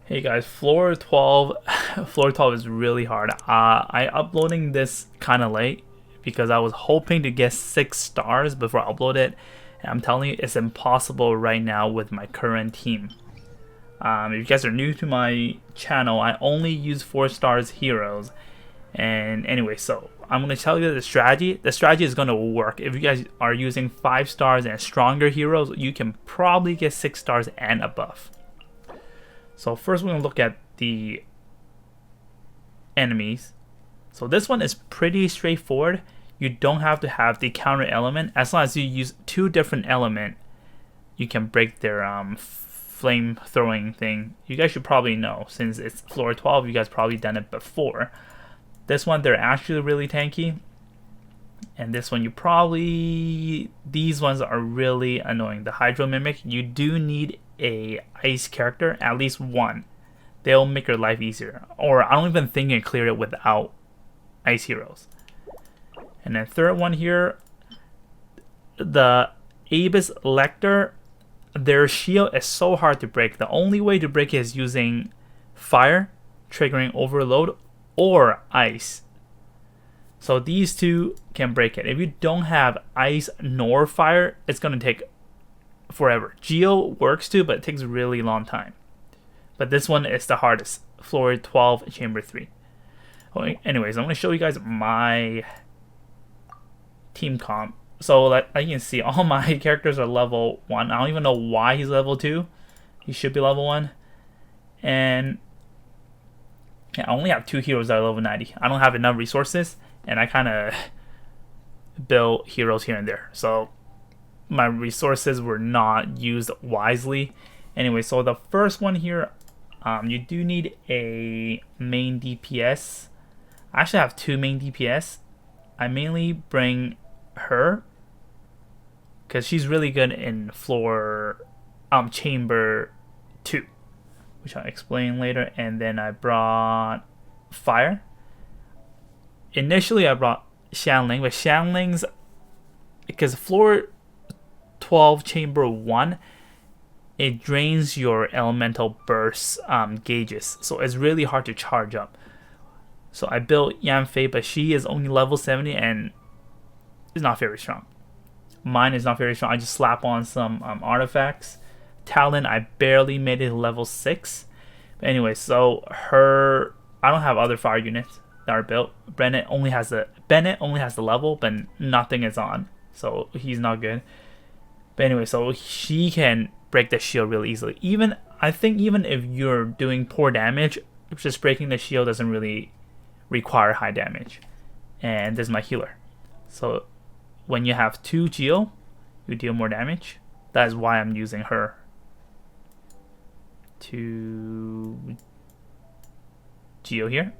Hey guys, floor 12 floor 12 is really hard. I uploading this kind of late because I was hoping to get 6 stars before I upload it, and I'm telling you it's impossible right now with my current team. If you guys are new to my channel, I only use 4 stars heroes. And anyway, so I'm going to tell you the strategy. The strategy is going to work. If you guys are using 5 stars and stronger heroes, you can probably get 6 stars and above. So first we're going to look at the enemies. So this one is pretty straightforward. You don't have to have the counter element. As long as you use 2 different elements, you can break their flame throwing thing. You guys should probably know, since it's floor 12, you guys probably done it before. This one, they're actually really tanky. And this one, these ones are really annoying. The Hydro Mimic, you do need a ice character, at least one. They'll make your life easier. Or I don't even think you can clear it without ice heroes. And then third one here, the Abyss Lecter, their shield is so hard to break. The only way to break it is using fire, triggering overload, or ice. So these two can break it. If you don't have ice nor fire, it's going to take forever. Geo works too, but it takes a really long time. But this one is the hardest. Floor 12, chamber 3. Okay, anyways, I'm going to show you guys my team comp. So like you can see, all my characters are level 1. I don't even know why he's level 2. He should be level 1. And yeah, I only have 2 heroes that are level 90. I don't have enough resources, and I kind of build heroes here and there. So my resources were not used wisely. Anyway, so the first one here, you do need a main DPS. I actually have 2 main DPS. I mainly bring her because she's really good in floor chamber 2, which I'll explain later. And then I brought fire. Initially I brought Shanling, but Shanling's, because floor 12 chamber 1, it drains your elemental burst gauges, so it's really hard to charge up. So I built Yanfei, but she is only level 70 and is not very strong. Mine is not very strong. I just slap on some artifacts. Talon, I barely made it to level 6. But anyway, so her, I don't have other fire units that are built. Bennett only has the level, but nothing is on, so he's not good. But anyway, so she can break the shield really easily. I think even if you're doing poor damage, just breaking the shield doesn't really require high damage. And this is my healer. So when you have 2 Geo, you deal more damage. That is why I'm using her. 2 Geo here,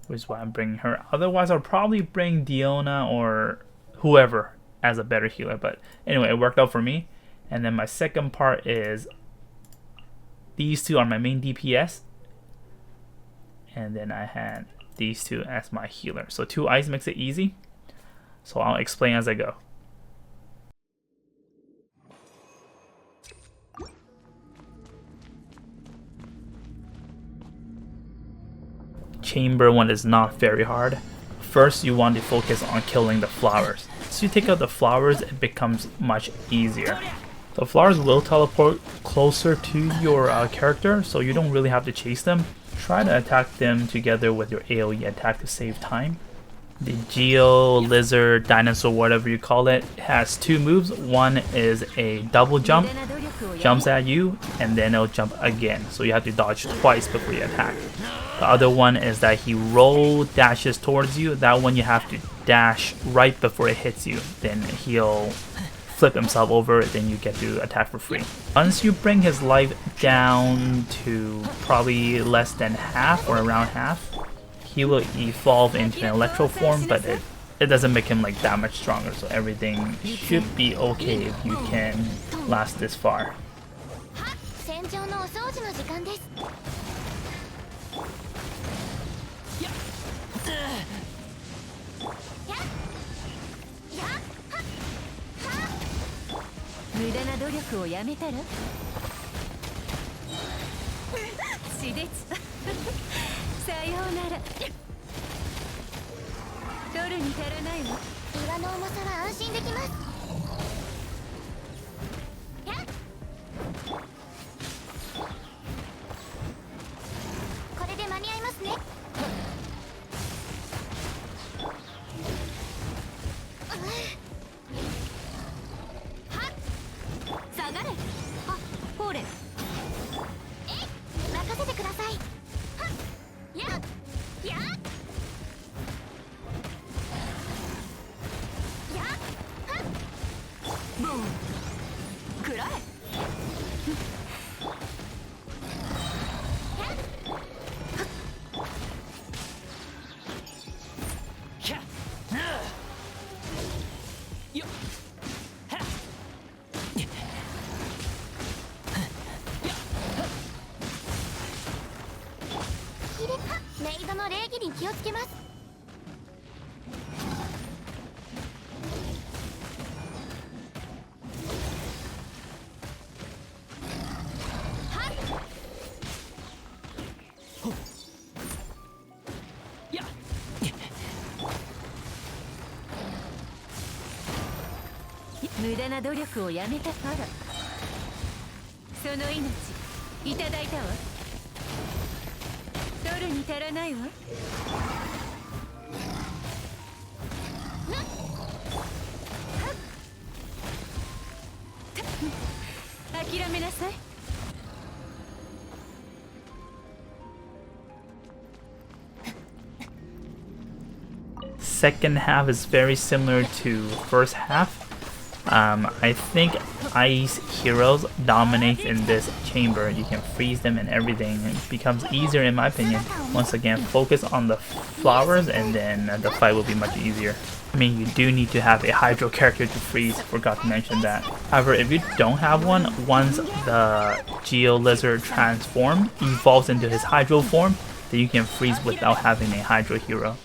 which is why I'm bringing her. Otherwise, I'll probably bring Diona or whoever as a better healer. But anyway, it worked out for me. And then my second part is these 2 are my main DPS. And then I had these 2 as my healer. So 2 ice makes it easy. So I'll explain as I go. Chamber 1 is not very hard. First, you want to focus on killing the flowers. Once you take out the flowers, it becomes much easier. The flowers will teleport closer to your character, so you don't really have to chase them. Try to attack them together with your AoE attack to save time. The Geo, Lizard, Dinosaur, whatever you call it, has 2 moves. One is a double jump, jumps at you, and then it'll jump again. So you have to dodge twice before you attack. The other one is that he roll dashes towards you. That one you have to dash right before it hits you. Then he'll flip himself over, then you get to attack for free. Once you bring his life down to probably less than half or around half, he will evolve into an electro form, but it doesn't make him like that much stronger, so everything should be okay if you can last this far. 死でつさようなら。取るに足らないわ。岩の重さは安心できます。これで間に合いますね。下がれ。あ、ほれ。任せてください。やっやっブン。くらえ。メイドの礼儀に気をつけます。無駄な努力をやめたから。その命いただいたわ。取るに足らないわ。諦めなさい。Second half is very similar to first half. I think ice heroes dominate in this chamber. You can freeze them and everything. It becomes easier in my opinion. Once again, focus on the flowers and then the fight will be much easier. I mean, you do need to have a hydro character to freeze, forgot to mention that. However, if you don't have one, once the Geo Lizard transform evolves into his hydro form, then you can freeze without having a hydro hero.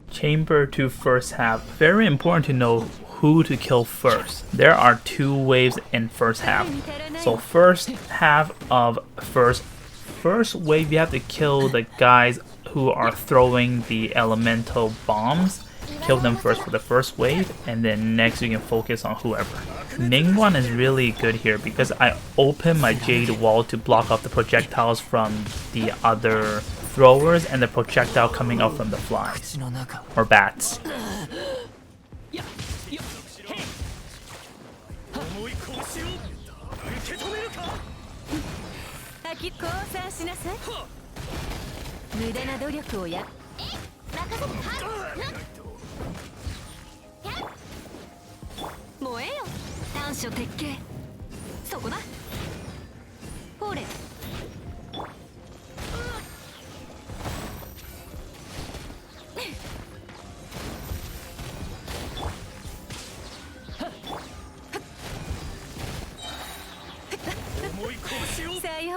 Chamber to first half. Very important to know who to kill first. There are two waves in first half. So first half of first wave, you have to kill the guys who are throwing the elemental bombs. Kill them first for the first wave, and then next you can focus on whoever. Ningguang is really good here because I open my Jade Wall to block off the projectiles from the other throwers and the projectile coming out from the flies or bats.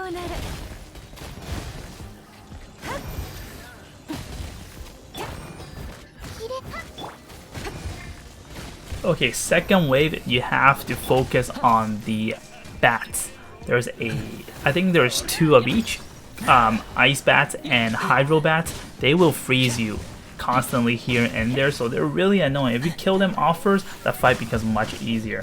うなら。Okay, second wave, you have to focus on the bats. I think there's 2 of each. Ice bats and hydro bats. They will freeze you constantly here and there, so they're really annoying. If you kill them off first, the fight becomes much easier.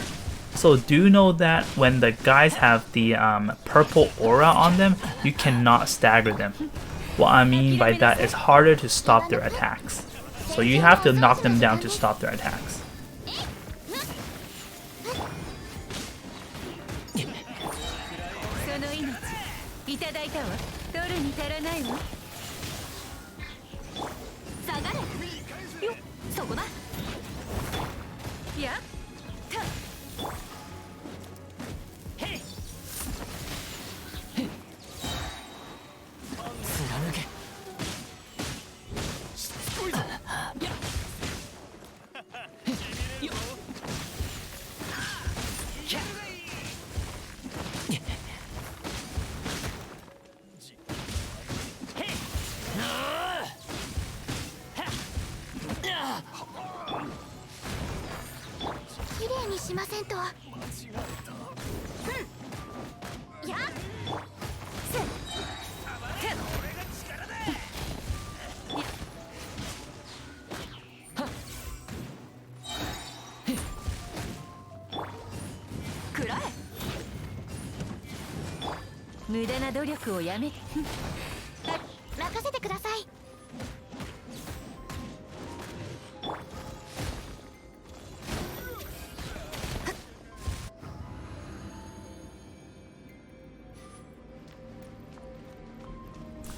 So do know that when the guys have the purple aura on them, you cannot stagger them. What I mean by that is harder to stop their attacks. So you have to knock them down to stop their attacks. その命いただいたわ。取るに足らないわ。下がれ。よっ、そこだ。やった。へい。貫け。しつこいぞ。や。よっ。キャ。綺麗にしませんと。うん。やっ。せ。て。くらえ。無駄な努力をやめて。任せてください。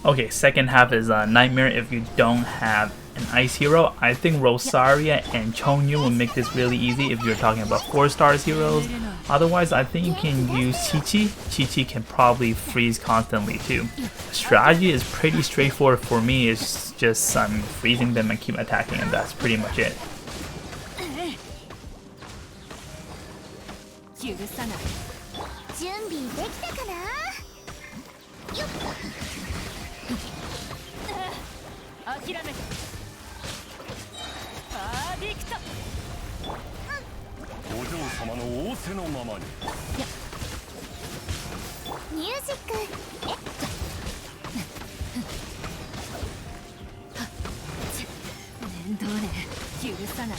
Okay, second half is a nightmare if you don't have an ice hero. I think Rosaria and Chonyu will make this really easy if you're talking about 4-star heroes. Otherwise, I think you can use Chi-Chi. Chi-Chi can probably freeze constantly too. The strategy is pretty straightforward for me. It's just freezing them and keep attacking, and that's pretty much it. 準備できたかな。よっ。諦めて。パーフェクト。お嬢様の仰せのままに。ミュージック。面倒ね。許さない。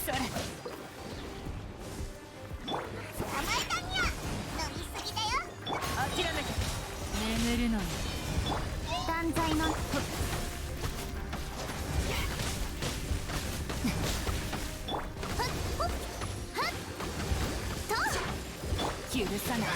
それ。捕まえたにゃ。飲みすぎだよ。諦めて。眠るのに。断罪の。許さない。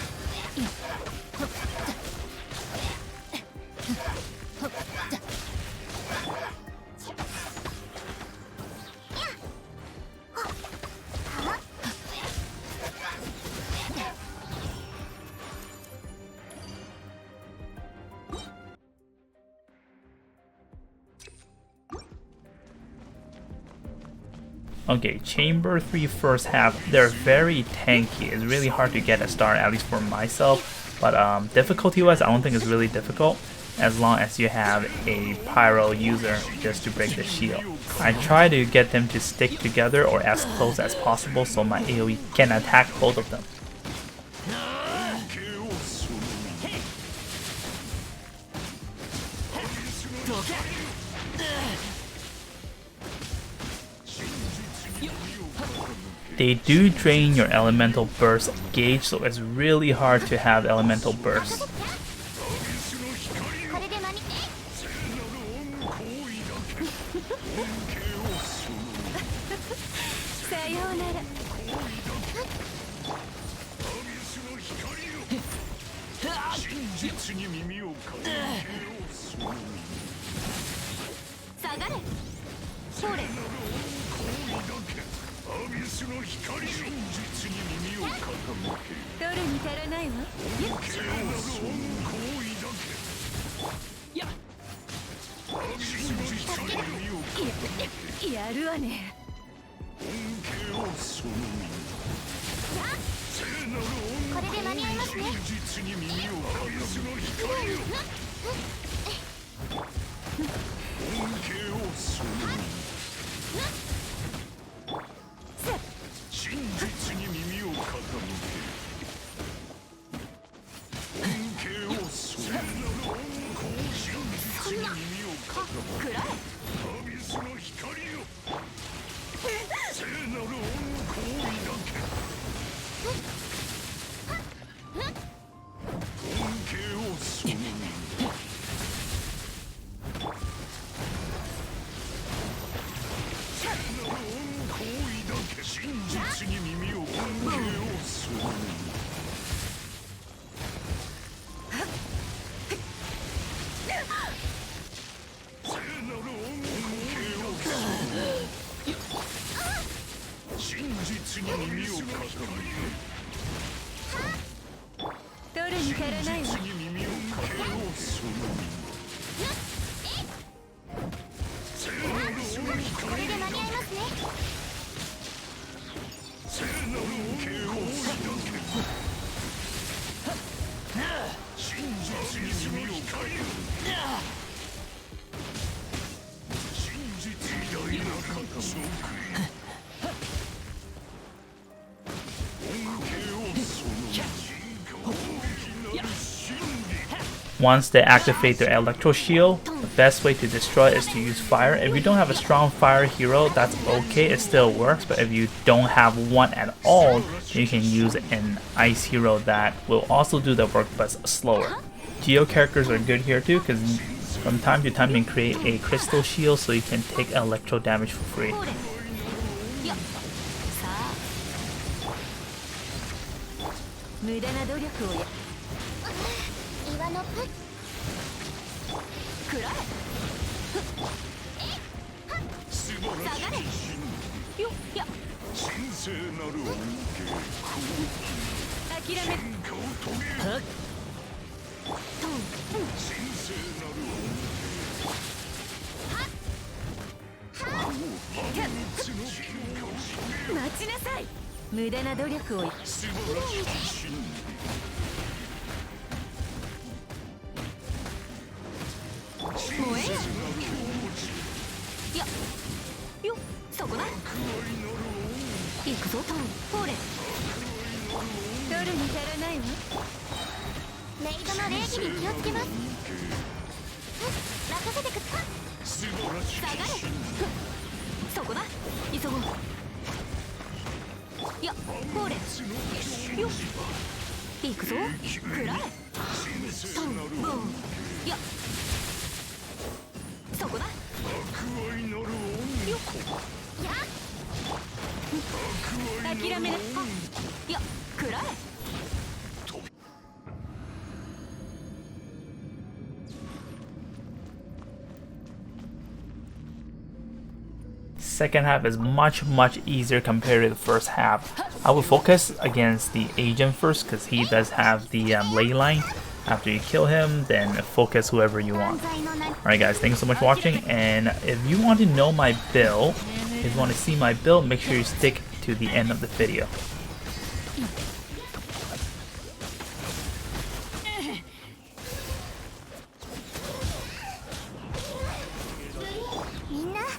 Okay, Chamber 3 first half, they're very tanky. It's really hard to get a star, at least for myself. But difficulty-wise, I don't think it's really difficult, as long as you have a Pyro user just to break the shield. I try to get them to stick together or as close as possible so my AoE can attack both of them. They do drain your elemental burst gauge, so it's really hard to have elemental burst. 実に耳を傾け恩恵をその真実に耳を傾け恩恵をその真実に耳を傾けアビスの光よ聖なる恩行為だけ恩恵をその聖なる恩行為だけ真実に耳を恩恵をその聖なる恩恵をその真実に耳を傾け取るに足らないわ。真実に耳を傾けその聖なる恩これで間に合いますね。聖なる恩恵を真実に耳を傾け真実偉大な方の恩恵をその大きなる真理 Once they activate their electro shield, the best way to destroy it is to use fire. If you don't have a strong fire hero, that's okay, it still works. But if you don't have one at all, then you can use an ice hero that will also do the work but slower. Geo characters are good here too, because from time to time you can create a crystal shield so you can take electro damage for free. ほれよっさあ無駄な努力をや岩のプくら素晴らしい下がれ真よっや神聖なる恩恵諦め進化を遂げよはっトン神聖なる恩恵つの進化を遂げよ待ちなさい無駄な努力をや素晴らしい真理神燃えよ聖な境地やよっそこな愛なる行くぞトンほれ取るに足らないわメイドの礼儀に気をつけます。任せてください。素晴らしい下がれ真理そこな急ごうやほれよっ行くぞくらえ神聖トンなるボンやそこな博愛なる恩よや諦めなやくらえSecond half is much easier compared to the first half. I would focus against the agent first because he does have the ley line. After you kill him, then focus whoever you want. 罪の名 Alright guys, thank you so much for watching, and if you want to know my build, if you want to see my build, make sure you stick to the end of the video. みんな頑張っ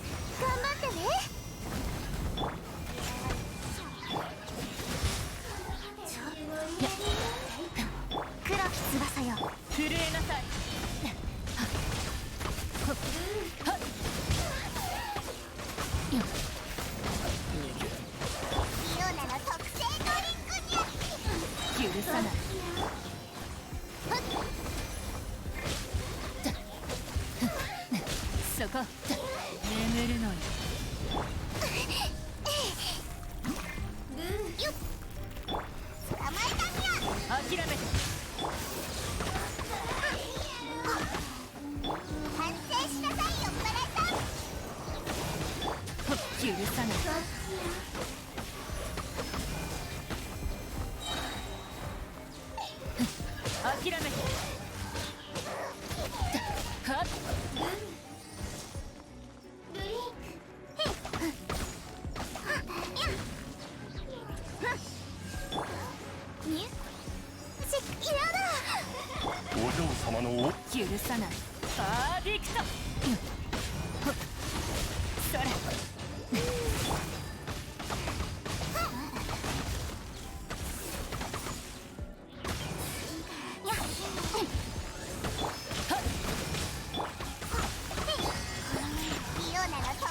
てね。黒き翼よ。震えなさいイオナの特製ドリンクに許さないそこ眠るのよ捕まえたにゃ。諦めて反省しなさいよ、バラさん。許さない諦めてはっにゅしっない。パーフェクト。それ。イオなら得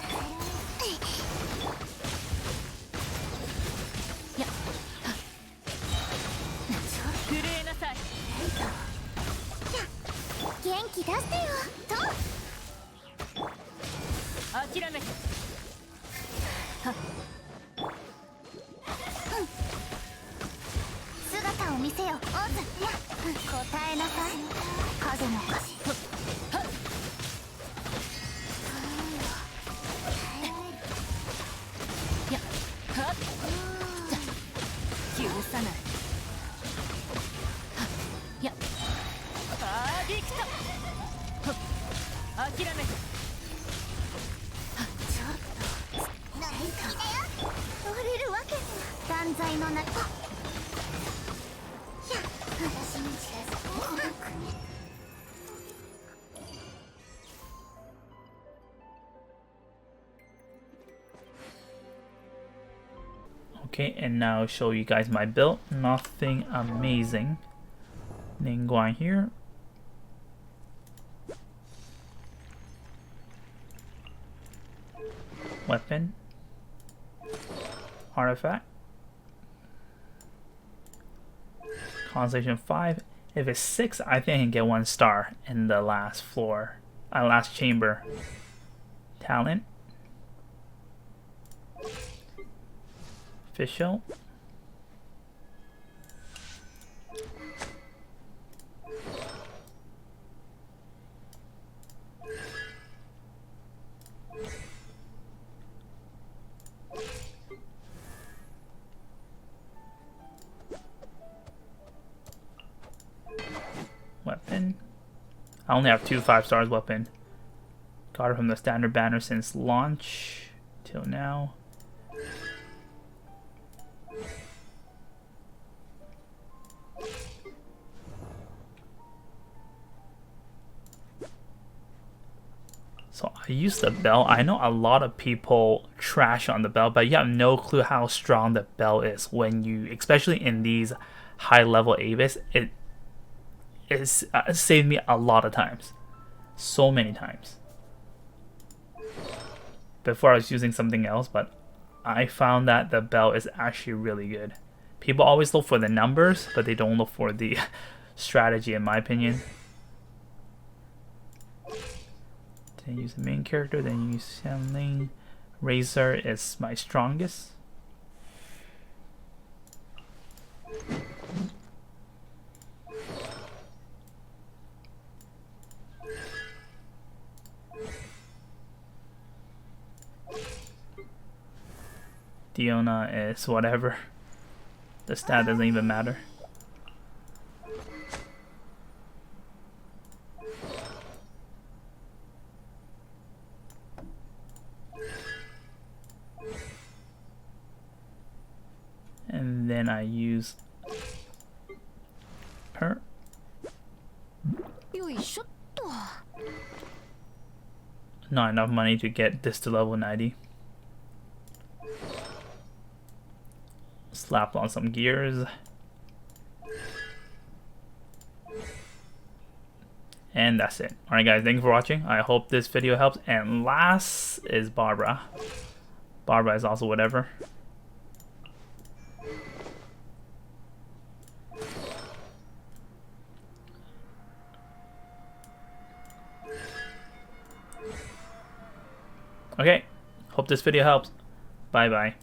震えなさい。元気出してよと諦めて。姿を見せよオズ。答えなさい影の歌詞。許さない。パーフェクト。諦めて。何か取れるわけには断罪の中。私に知らず怖くね。Okay, and now I'll show you guys my build. Nothing amazing. Then go on here. Weapon. Artifact. Constellation 5. If it's 6, I think I can get 1 star in the last floor. Last chamber. Talent. Official. Weapon. I only have 2 5-stars weapon. Got it from the standard banner since launch till now. So I use the bell. I know a lot of people trash on the bell, but you have no clue how strong the bell is when you, especially in these high level Avis, it is saved me a lot of times. So many times. Before I was using something else, but I found that the bell is actually really good. People always look for the numbers, but they don't look for the strategy, in my opinion. Then use the main character, then use Xianling. Razor is my strongest. Diona is whatever. The stat doesn't even matter. And then I use her. Not enough money to get this to level 90. Slap on some gears. And that's it. Alright guys, thank you for watching. I hope this video helps. And last is Barbara. Barbara is also whatever. Okay, hope this video helps. Bye bye.